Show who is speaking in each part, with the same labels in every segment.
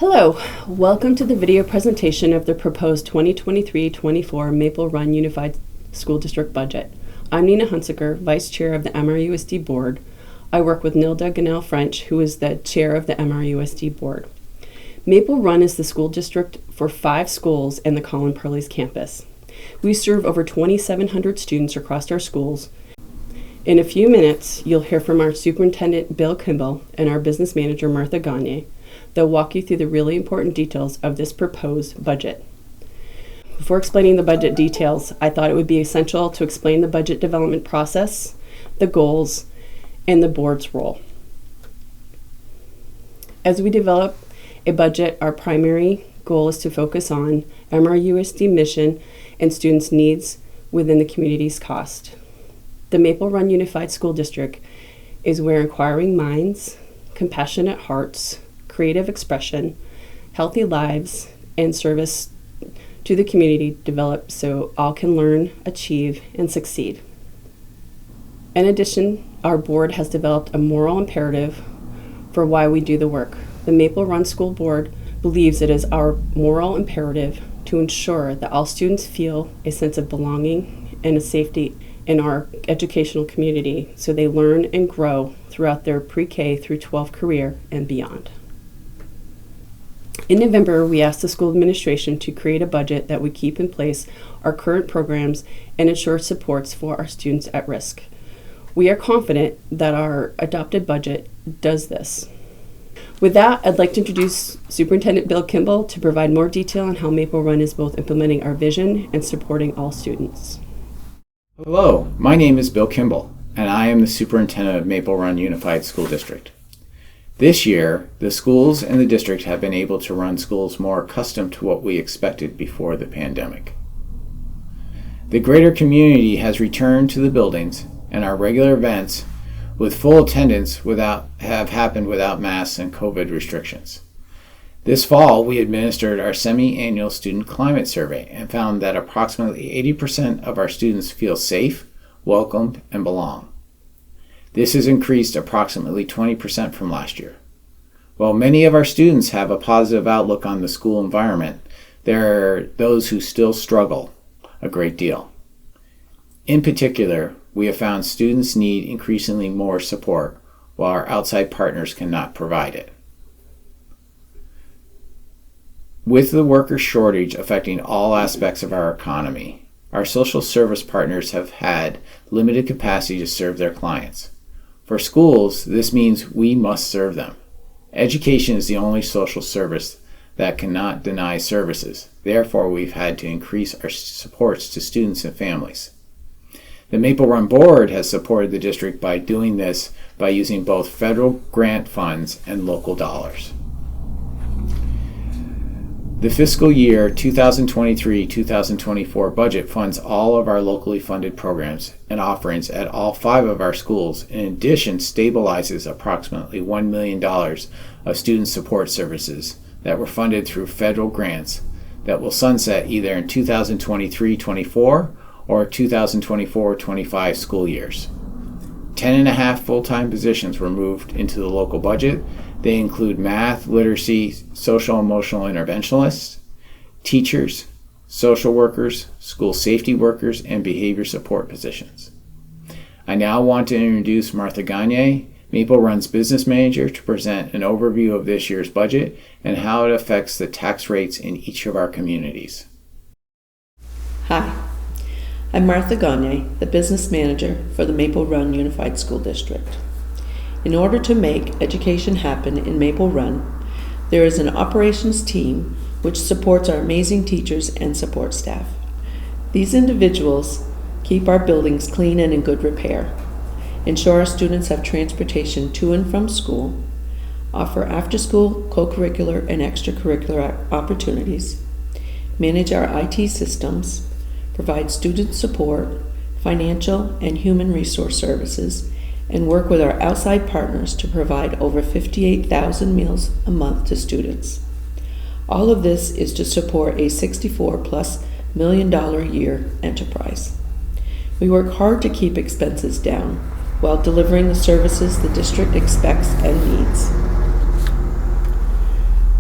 Speaker 1: Hello, welcome to the video presentation of the proposed 2023-24 Maple Run Unified School District budget. I'm Nina Hunsaker, Vice Chair of the MRUSD Board. I work with Nilda Ganell-French, who is the Chair of the MRUSD Board. Maple Run is the school district for 5 schools in the Collin Purley's campus. We serve over 2,700 students across our schools. In a few minutes, you'll hear from our Superintendent Bill Kimball and our Business Manager Martha Gagne. They'll walk you through the really important details of this proposed budget. Before explaining the budget details, I thought it would be essential to explain the budget development process, the goals, and the board's role. As we develop a budget, our primary goal is to focus on MRUSD mission and students' needs within the community's cost. The Maple Run Unified School District is where inquiring minds, compassionate hearts, creative expression, healthy lives, and service to the community develop so all can learn, achieve, and succeed. In addition, our board has developed a moral imperative for why we do the work. The Maple Run School Board believes it is our moral imperative to ensure that all students feel a sense of belonging and a safety in our educational community so they learn and grow throughout their pre-K through 12 career and beyond. In November, we asked the school administration to create a budget that would keep in place our current programs and ensure supports for our students at risk. We are confident that our adopted budget does this. With that, I'd like to introduce Superintendent Bill Kimball to provide more detail on how Maple Run is both implementing our vision and supporting all students.
Speaker 2: Hello, my name is Bill Kimball, and I am the Superintendent of Maple Run Unified School District. This year, the schools and the district have been able to run schools more accustomed to what we expected before the pandemic. The greater community has returned to the buildings, and our regular events with full attendance have happened without masks and COVID restrictions. This fall, we administered our semi-annual student climate survey and found that approximately 80% of our students feel safe, welcomed, and belong. This has increased approximately 20% from last year. While many of our students have a positive outlook on the school environment, there are those who still struggle a great deal. In particular, we have found students need increasingly more support, while our outside partners cannot provide it. With the worker shortage affecting all aspects of our economy, our social service partners have had limited capacity to serve their clients. For schools, this means we must serve them. Education is the only social service that cannot deny services. Therefore, we've had to increase our supports to students and families. The Maple Run Board has supported the district by doing this by using both federal grant funds and local dollars. The fiscal year 2023-2024 budget funds all of our locally funded programs and offerings at all 5 of our schools. In addition, stabilizes approximately $1 million of student support services that were funded through federal grants that will sunset either in 2023-24 or 2024-25 school years. 10.5 full-time positions were moved into the local budget. They include math, literacy, social emotional interventionalists, teachers, social workers, school safety workers, and behavior support positions. I now want to introduce Martha Gagne, Maple Run's business manager, to present an overview of this year's budget and how it affects the tax rates in each of our communities.
Speaker 3: Hi, I'm Martha Gagne, the business manager for the Maple Run Unified School District. In order to make education happen in Maple Run, there is an operations team which supports our amazing teachers and support staff. These individuals keep our buildings clean and in good repair, ensure our students have transportation to and from school, offer after-school, co-curricular, and extracurricular opportunities, manage our IT systems, provide student support, financial and human resource services, and work with our outside partners to provide over 58,000 meals a month to students. All of this is to support a $64+ million a year enterprise. We work hard to keep expenses down while delivering the services the district expects and needs.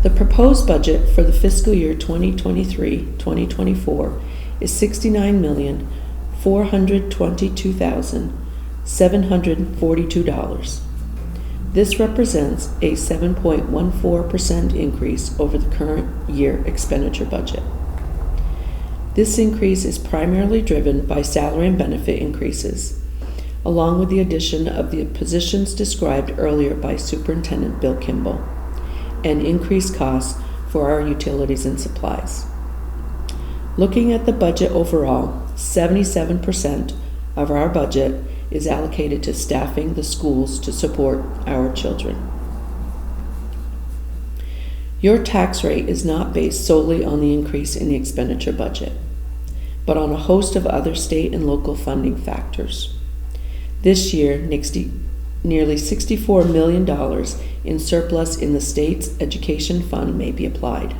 Speaker 3: The proposed budget for the fiscal year 2023-2024 is $69,422,742. This represents a 7.14% increase over the current year expenditure budget. This increase is primarily driven by salary and benefit increases, along with the addition of the positions described earlier by Superintendent Bill Kimball, and increased costs for our utilities and supplies. Looking at the budget overall, 77% of our budget is allocated to staffing the schools to support our children. Your tax rate is not based solely on the increase in the expenditure budget, but on a host of other state and local funding factors. This year, nearly $64 million in surplus in the state's education fund may be applied.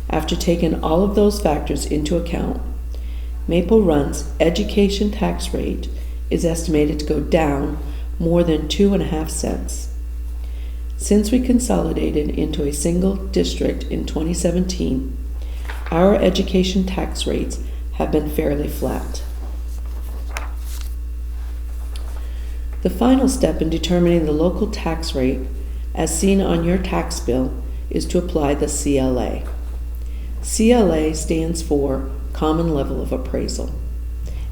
Speaker 3: After taking all of those factors into account, Maple Run's education tax rate is estimated to go down more than 2.5 cents. Since we consolidated into a single district in 2017, our education tax rates have been fairly flat. The final step in determining the local tax rate, as seen on your tax bill, is to apply the CLA. CLA stands for Common Level of Appraisal.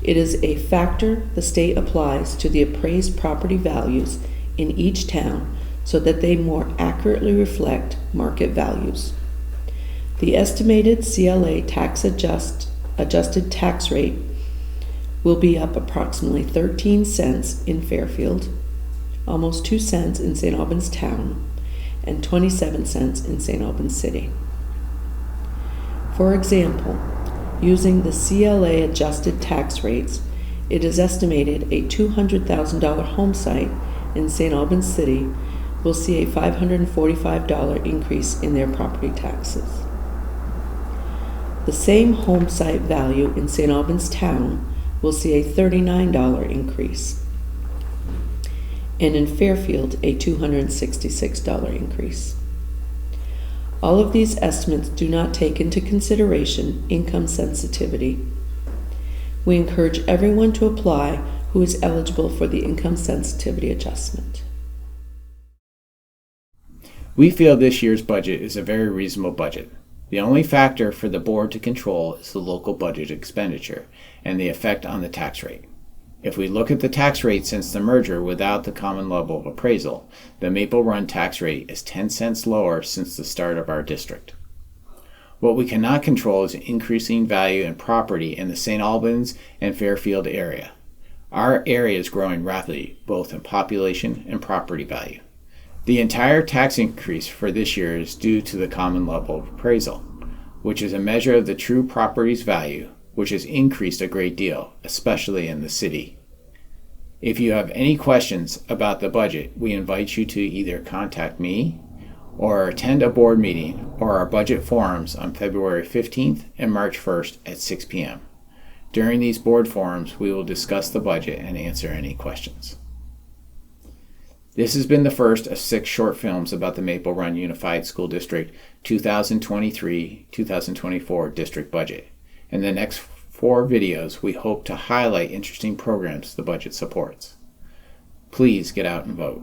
Speaker 3: It is a factor the state applies to the appraised property values in each town so that they more accurately reflect market values. The estimated CLA adjusted tax rate will be up approximately 13 cents in Fairfield, almost 2 cents in St. Albans Town, and 27 cents in St. Albans City. For example, using the CLA adjusted tax rates, it is estimated a $200,000 home site in St. Albans City will see a $545 increase in their property taxes. The same home site value in St. Albans Town will see a $39 increase, and in Fairfield a $266 increase. All of these estimates do not take into consideration income sensitivity. We encourage everyone to apply who is eligible for the income sensitivity adjustment.
Speaker 2: We feel this year's budget is a very reasonable budget. The only factor for the board to control is the local budget expenditure and the effect on the tax rate. If we look at the tax rate since the merger without the common level of appraisal, the Maple Run tax rate is 10 cents lower since the start of our district. What we cannot control is increasing value in property in the St. Albans and Fairfield area. Our area is growing rapidly, both in population and property value. The entire tax increase for this year is due to the common level of appraisal, which is a measure of the true property's value, which has increased a great deal, especially in the city. If you have any questions about the budget, we invite you to either contact me or attend a board meeting or our budget forums on February 15th and March 1st at 6 p.m. During these board forums, we will discuss the budget and answer any questions. This has been the first of 6 short films about the Maple Run Unified School District 2023-2024 district budget. In the next 4 videos, we hope to highlight interesting programs the budget supports. Please get out and vote.